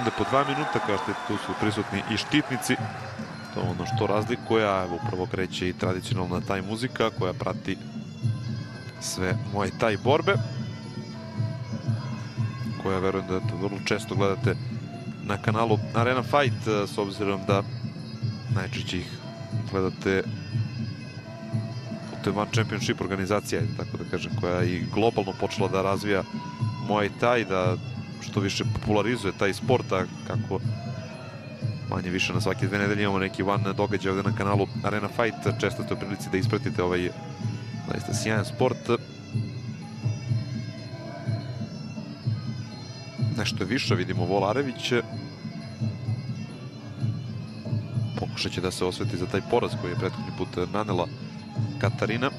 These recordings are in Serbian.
runde po 2 minuta, kao što tu su prisutni i štitnici. To je ono što razlikuje, a evo upravo kreće i tradicionalna taj muzika koja prati sve Muay Thai borbe, koja verujem da vrlo često gledate na kanalu Arena Fight, s obzirom da najčešće ih gledate putem One Championship organizacija, tako da kažem, koja je i globalno počela da razvija Muay Thai, da što više popularizuje taj sport, a kako manje više na svake 2 nedelje imamo neki van događaj ovde na kanalu Arena Fight, često ste u prilici da ispratite ovaj zaista sjajan sport. Nešto je više, vidimo Volarević. Pokušat će da se osveti za taj poraz koji je prethodni put nanela Katarina.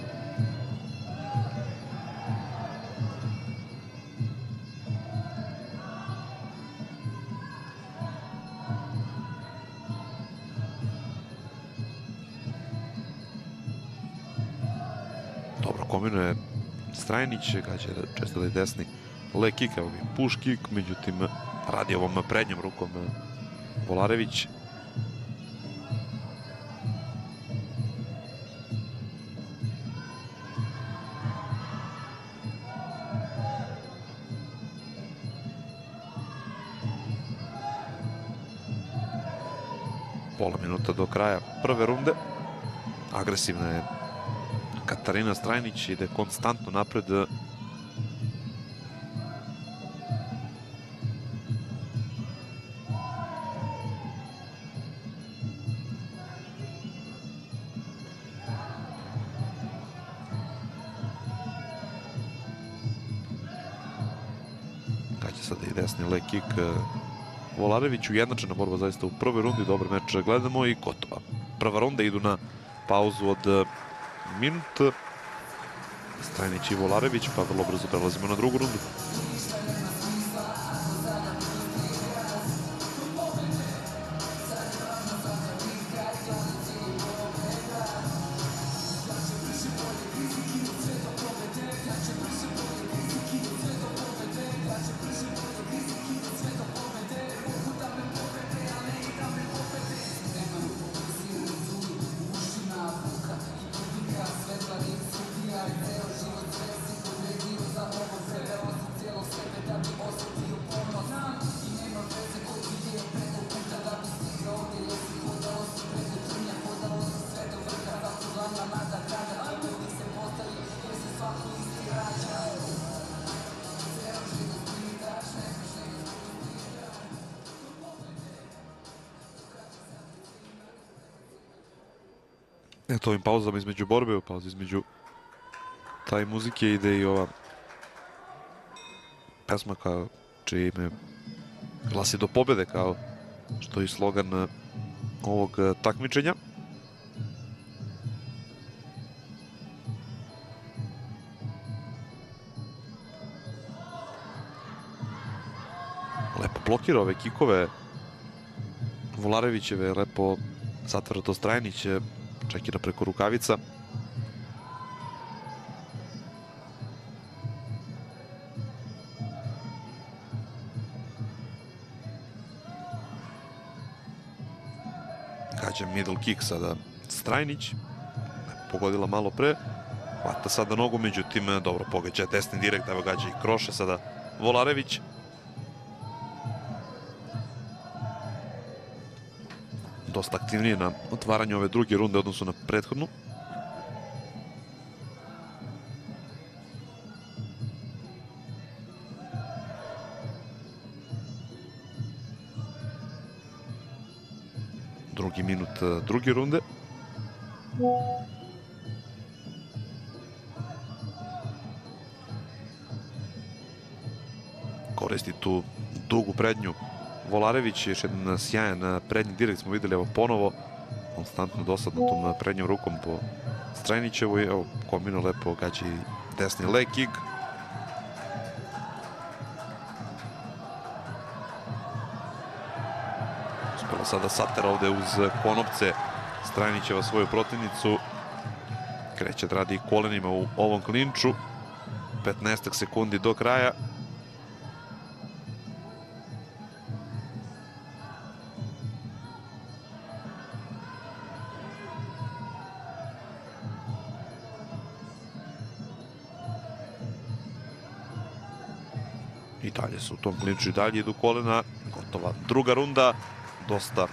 Dobro kombinuje Strajnić, gađa često da je desni leg kick, evo ga push kick, međutim radi ovom prednjom rukom Volarević. Pola minuta do kraja prve runde. Agresivna je Katarina Strajnić, ide konstantno napred. Gađa sada i desni leg kick Volarević. Ujednačena borba zaista u prvoj rundi, dobar meč gledamo i gotovo. Prva runda, idu na pauzu od minut. Strajnić i Volarević, pa vrlo brzo prelazimo na drugu rundu. Eto, ovim pauzama između borbe, u pauzi između taj muzike ide i ova pesma kao čije ime glasi do pobjede, kao što je i slogan ovog takmičenja. Lepo blokira ove kikove Volarevićeve, lepo zatvara to Strajnić, čekira preko rukavica. Gađa middle kick sada Strajnić. Pogodila malo pre. Hvata sada nogu, međutim dobro pogađa desni direkt, evo gađa i kroše sada Volarević. Dosta aktivnije na otvaranju ove druge runde odnosu na prethodnu. Drugi minut druge runde. Koristi tu dugu prednju Volarević, još jedan sjajan prednji direkt smo videli, evo ponovo konstantno dosadno tom prednjom rukom po Strajnićevu. Evo kombino lepo gađa i desni leg kick. Uspela sada satera ovde uz konopce Strajnićeva svoju protivnicu. Kreće da radi kolenima u ovom klinču. 15 sekundi do kraja. I dalje su u tom klinču, i dalje idu kolena. Gotova druga runda, dosta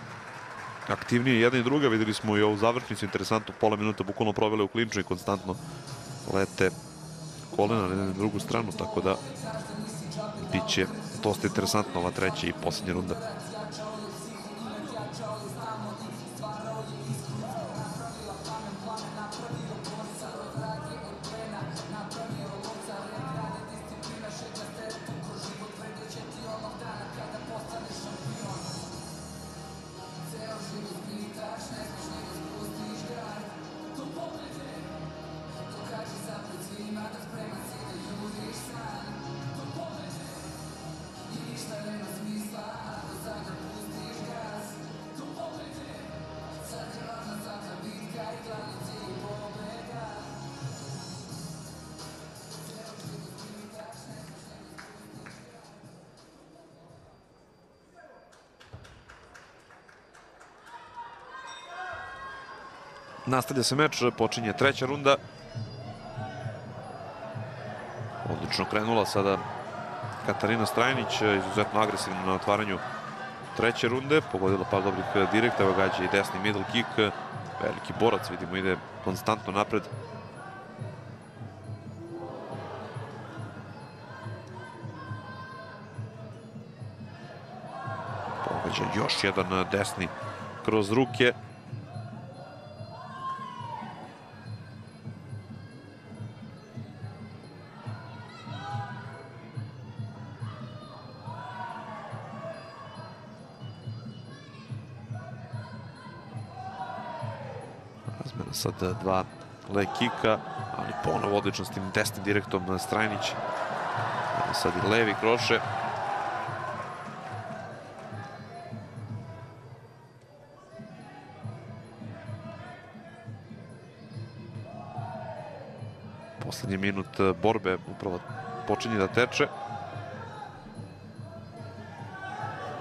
aktivnije jedna i druga. Videli smo i ovu završnicu, interesantno, pola minuta bukvalno provele u klinču i konstantno lete kolena na drugu stranu, tako da bit će dosta interesantno ova treća i posljednja runda. Nastavlja se meč, počinje treća runda. Odlično krenula sada Katarina Strajnić, izuzetno agresivno na otvaranju treće runde. Pogodila par dobrih direkta, evo gađa i desni middle kick. Veliki borac, vidimo, ide konstantno napred. Pogađa još jedan desni kroz ruke. Razmena sad dva leg kika, ali ponovo odlično s tim desnim direktom Strajnić. Sad i levi kroše. Poslednji minut borbe upravo počinje da teče.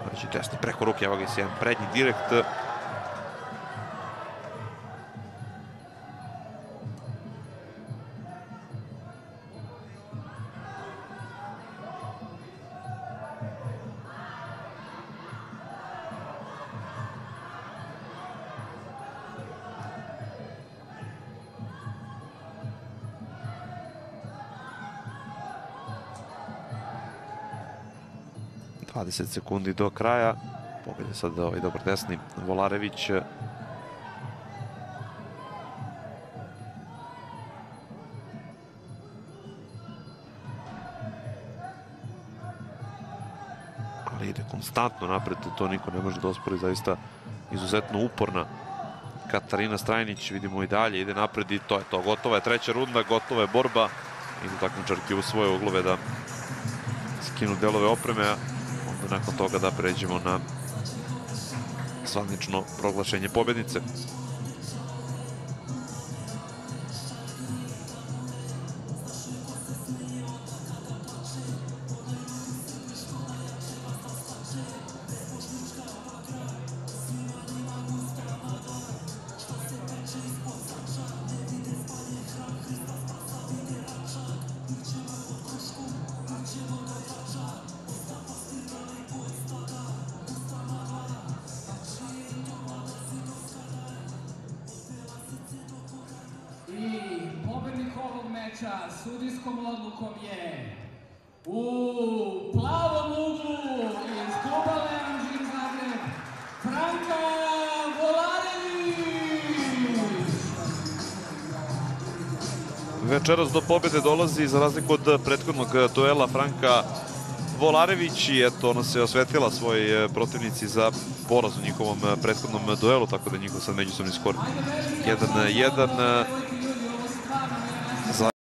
Znači desni preko ruke, evo ga i jedan prednji direkt. ...20 sekundi do kraja. Pogleda sad ovaj dobar desni Volarević. Ali ide konstantno napred, to niko ne može da ospori, zaista izuzetno uporna Katarina Strajnić. Vidimo i dalje, ide napred i to je to. Gotova je treća runda, gotova je borba. Idu takmičarke u svoje uglove da skinu delove opreme, a onda nakon toga da pređemo na zvanično proglašenje pobednice. Sudijskom odlukom je u plavom uglu iz kluba Leandžin Zagreb Franka Volarević. Večeras do pobjede dolazi, za razliku od prethodnog duela, Franka Volarević, i eto, ona se osvetila svoj protivnici za poraz u njihovom prethodnom duelu, tako da njihov sad međusobni skor 1-1.